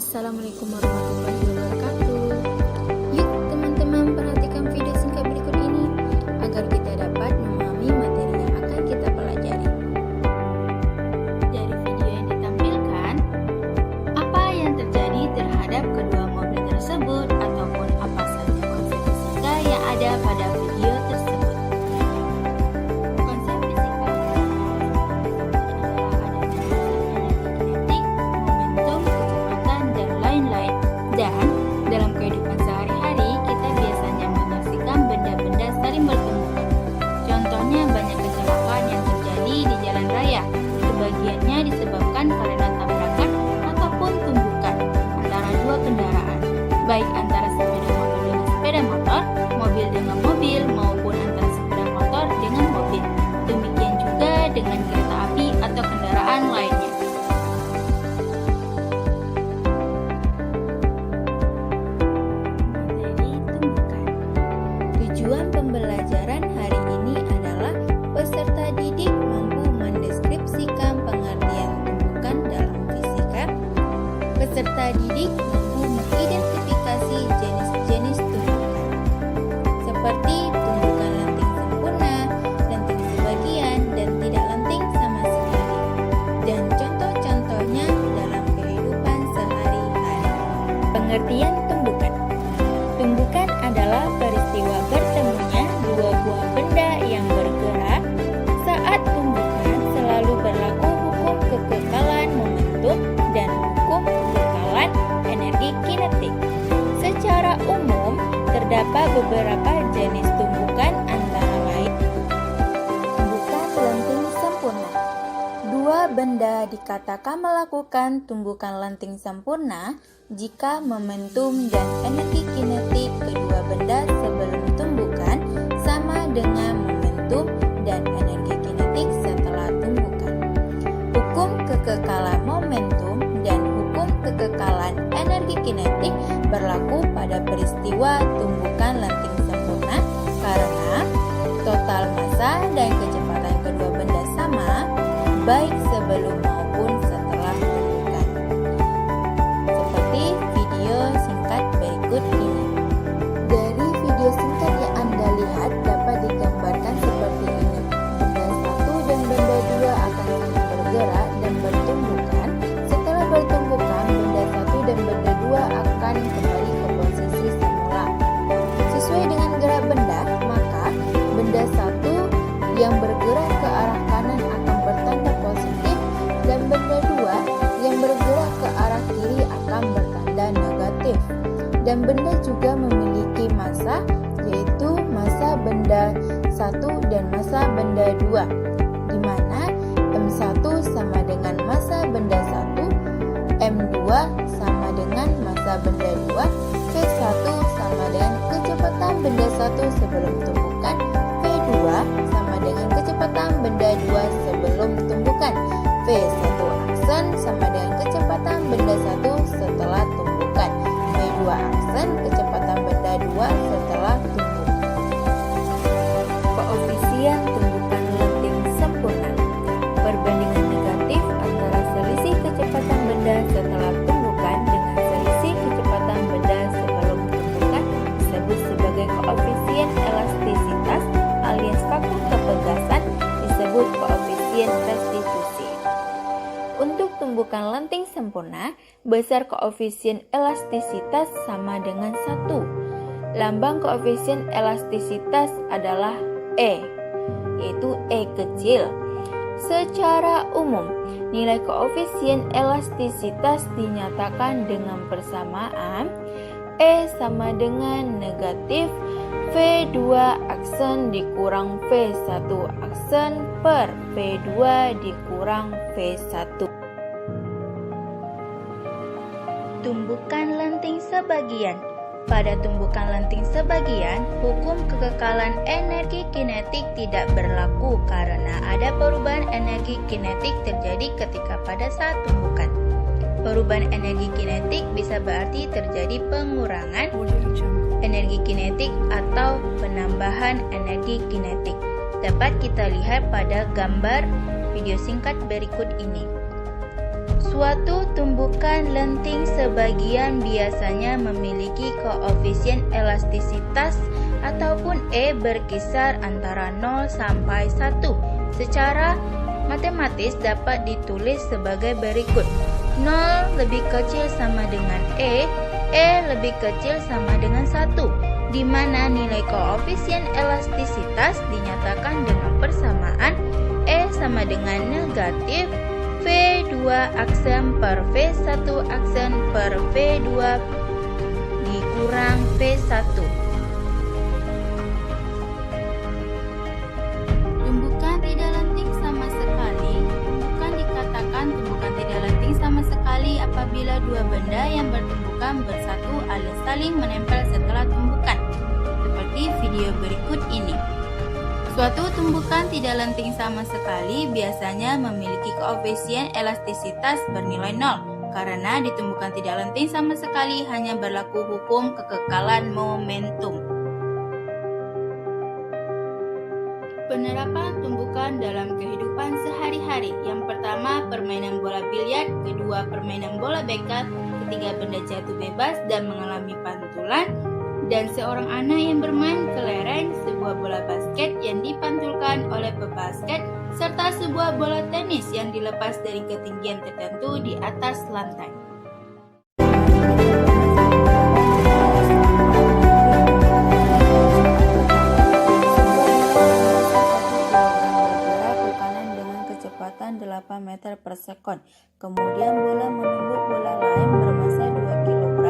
Assalamualaikum warahmatullahi wabarakatuh. Yuk teman-teman, perhatikan video singkat berikut ini agar kita dapat memahami materi yang akan kita pelajari. Dari video yang ditampilkan, apa yang terjadi terhadap kedua mobil tersebut ataupun apa saja konsep fisika yang ada pada video tersebut. Konsep fisika adalah adanya kinetik, momentum, kecepatan, dan lain-lain. Dan dalam kehidupan sehari-hari, kita biasanya menyaksikan benda-benda saling bertumbukan. Contohnya banyak kecelakaan yang terjadi di jalan raya. Sebagiannya disebabkan karena tabrakan ataupun tumbukan antara dua kendaraan, baik antara sepeda motor dengan sepeda motor, mobil dengan mobil, maupun antara sepeda motor dengan mobil. Demikian juga dengan kereta api atau kendaraan lainnya. Materi tumbukan. Tujuan pembelajaran hari ini adalah peserta didik mampu mendeskripsikan pengertian tumbukan dalam fisika. Peserta didik mampu mengidentifikasi jenis-jenis tumbukan, seperti tumbukan lenting sempurna, lenting sebagian, dan tidak lenting sama sekali, dan contoh-contohnya dalam kehidupan sehari-hari. Pengertian tumbukan. Tumbukan adalah peristiwa bertemunya dua buah benda yang bergerak. Saat tumbukan selalu berlaku hukum kekekalan momentum dan hukum kekekalan energi kinetik. Secara umum, terdapat beberapa jenis tumbukan antara lain tumbukan lenting sempurna. Dua benda dikatakan melakukan tumbukan lenting sempurna jika momentum dan energi kinetik kedua benda sebelum tumbukan sama dengan momentum dan energi kinetik setelah tumbukan. Hukum kekekalan momentum dan hukum kekekalan energi kinetik berlaku pada peristiwa tumbukan lenting sempurna karena total massa dan kecepatan kedua benda sama, baik sebelum maupun setelah tumbukan. Seperti video singkat berikut ini. Dari video singkat yang Anda lihat dapat digambarkan seperti ini. Benda satu dan benda dua akan saling bergerak dan bertumbukan. Setelah bertumbukan, benda satu dan benda dua akan kembali ke posisi semula. Sesuai dengan gerak benda, maka benda satu yang bergerak ke arah kanan akan bertanda positif dan benda dua yang bergerak ke arah kiri akan bertanda negatif. Dan benda juga memiliki massa, yaitu massa benda 1 dan massa benda 2, di mana M1 sama dengan massa benda 1, M2 sama dengan massa benda 2, V1 sama dengan kecepatan benda 1 sebelum tumbukan, V2 sama dengan kecepatan benda 2 sebelum tumbukan, V1 aksen sama dengan kecepatan benda 1 setelah tumbukan, V2 aksen kecepatan benda 2 setelah tumbukan. Koefisien tumbukan lenting sempurna. Perbandingan negatif antara selisih kecepatan benda setelah tumbukan dengan selisih kecepatan benda sebelum tumbukan disebut sebagai koefisien elastisitas alias faktor kepegasan disebut koefisien restitusi. Untuk tumbukan lenting sempurna, besar koefisien elastisitas sama dengan 1. Lambang koefisien elastisitas adalah E, yaitu E kecil. Secara umum, nilai koefisien elastisitas dinyatakan dengan persamaan E sama dengan negatif V2 aksen dikurang V1 aksen per V2 dikurang V1. Tumbukan lenting sebagian. Pada tumbukan lenting sebagian, hukum kekekalan energi kinetik tidak berlaku karena ada perubahan energi kinetik terjadi ketika pada saat tumbukan. Perubahan energi kinetik bisa berarti terjadi pengurangan energi kinetik atau penambahan energi kinetik. Dapat kita lihat pada gambar video singkat berikut ini. Suatu tumbukan lenting sebagian biasanya memiliki koefisien elastisitas ataupun E berkisar antara 0 sampai 1. Secara matematis dapat ditulis sebagai berikut. 0 lebih kecil sama dengan E lebih kecil sama dengan 1, di mana nilai koefisien elastisitas dinyatakan dengan persamaan E sama dengan negatif V2 aksen per V1 aksen per V2 dikurang V1. Tumbukan tidak lenting sama sekali. Tumbukan dikatakan tumbukan tidak lenting sama sekali apabila dua benda yang bertumbukan bersatu alias saling menempel setelah tumbukan, seperti video berikut ini. Suatu tumbukan tidak lenting sama sekali biasanya memiliki koefisien elastisitas bernilai 0, karena di tumbukan tidak lenting sama sekali hanya berlaku hukum kekekalan momentum. Penerapan tumbukan dalam kehidupan sehari-hari. Yang pertama, permainan bola biliar, kedua, permainan bola bekel, ketiga, benda jatuh bebas dan mengalami pantulan, dan seorang anak yang bermain kelereng, sebuah bola basket yang dipantulkan oleh pebasket, serta sebuah bola tenis yang dilepas dari ketinggian tertentu di atas lantai. Bergerak ke kanan dengan kecepatan 8 meter per sekon. Kemudian bola menumbuk bola lain bermassa 2 kg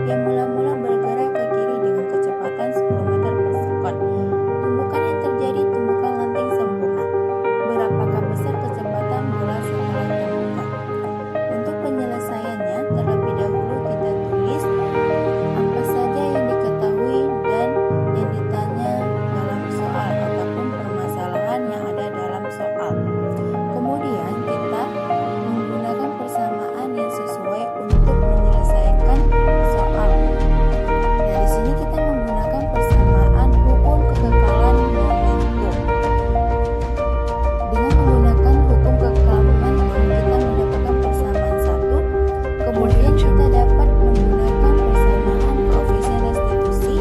yang mula-mula bergerak ke kiri dengan kecepatan 10 meter per sekon. Tumbukan yang terjadi tumbukan lenting sempurna. Berapakah besar kecepatan bola setelah tumbukan? Untuk penyelesaiannya, terlebih dahulu kita tulis apa saja yang diketahui dan yang ditanya dalam soal ataupun permasalahan yang ada dalam soal. Kemudian kita menggunakan persamaan yang sesuai untuk menyelesaikan soal. Nah, di sini kita menggunakan persamaan hukum kekekalan momentum. Dengan menggunakan hukum kekekalan momentum, kita mendapatkan persamaan 1. Kemudian kita dapat menggunakan persamaan koefisien restitusi,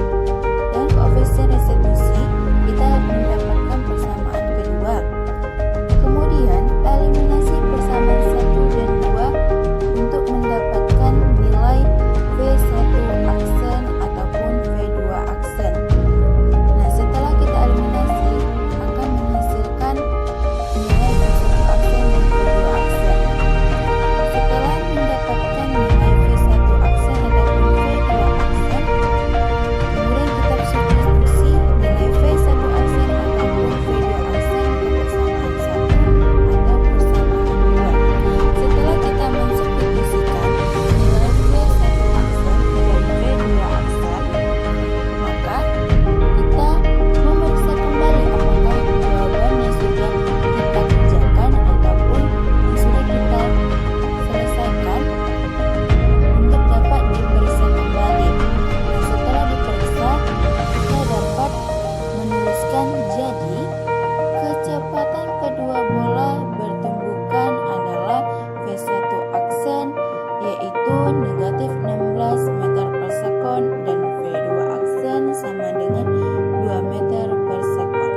dan koefisien restitusi kita mendapatkan persamaan kedua. Kemudian eliminasi persamaan 1 dan 2 untuk mendapatkan nilai V1 aksen ataupun V2 aksen. Nah, setelah kita eliminasi akan menghasilkan nilai V1 aksen dan V2 aksen. Setelah mendapatkan nilai V1 aksen ataupun V2 aksen, kemudian kita substitusi nilai V1 aksen ataupun V2 aksen ke persamaan 1 atau persamaan 2. Setelah kita mensubstitusikan nilai V1 aksen dan V2 aksen, maka kita memeriksa kembali apakah jawaban yang sudah kita kerjakan ataupun yang sudah kita selesaikan untuk dapat diperiksa kembali. Nah, setelah diperiksa, kita dapat menuliskan jadi kecepatan kedua bola bertumbukan adalah V1 aksen, yaitu negatif 16 meter per sekon, dan V2 aksen sama dengan 2 meter per sekon.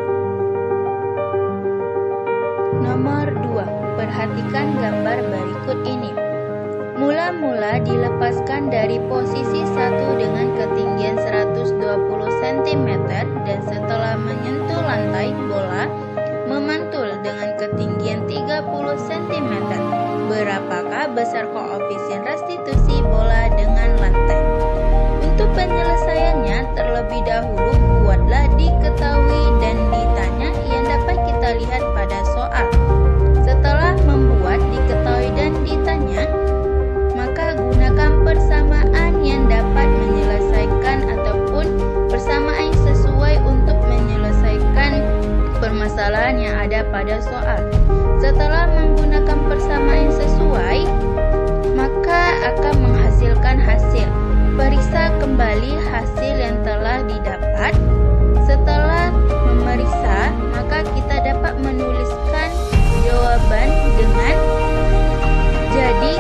Nomor 2. Perhatikan gambar berikut ini. Mula-mula dilepaskan dari posisi 1 dengan ketinggian 120 cm dan setelah menyentuh lantai, bola memantul dengan ketinggian 30 cm. Berapakah besar koefisien restitusi bola dengan lantai? Untuk penyelesaiannya, terlebih dahulu buatlah diketahui dan ditanya yang dapat kita lihat pada soal. Setelah membuat diketahui dan ditanya, maka gunakan persamaan yang dapat menyelesaikan ataupun persamaan sesuai untuk menyelesaikan permasalahan yang ada pada soal. Setelah menggunakan persamaan sesuai, maka akan menghasilkan hasil. Periksa kembali hasil yang telah didapat. Setelah memeriksa, maka kita dapat menuliskan jawaban dengan jadi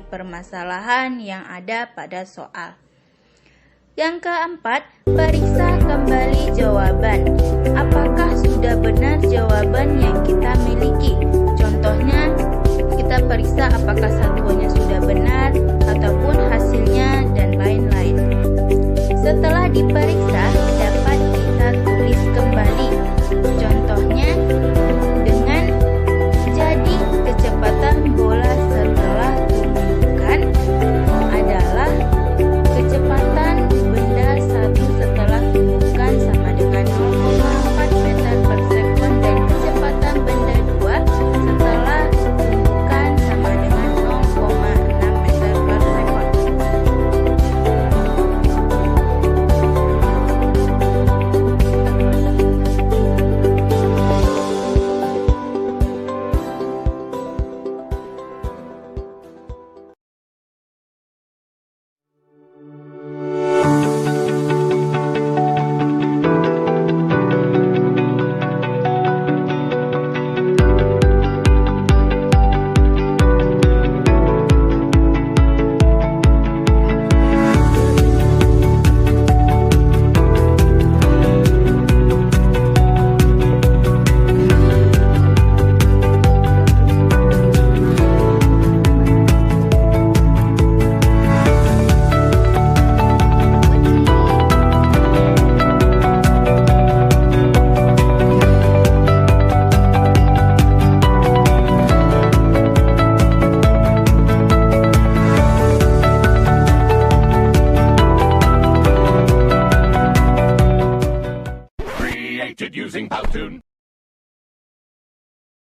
permasalahan yang ada pada soal. Yang keempat, periksa kembali jawaban. Apakah sudah benar jawaban yang kita miliki? Contohnya, kita periksa apakah satuannya sudah benar ataupun hasilnya dan lain-lain. Setelah diperiksa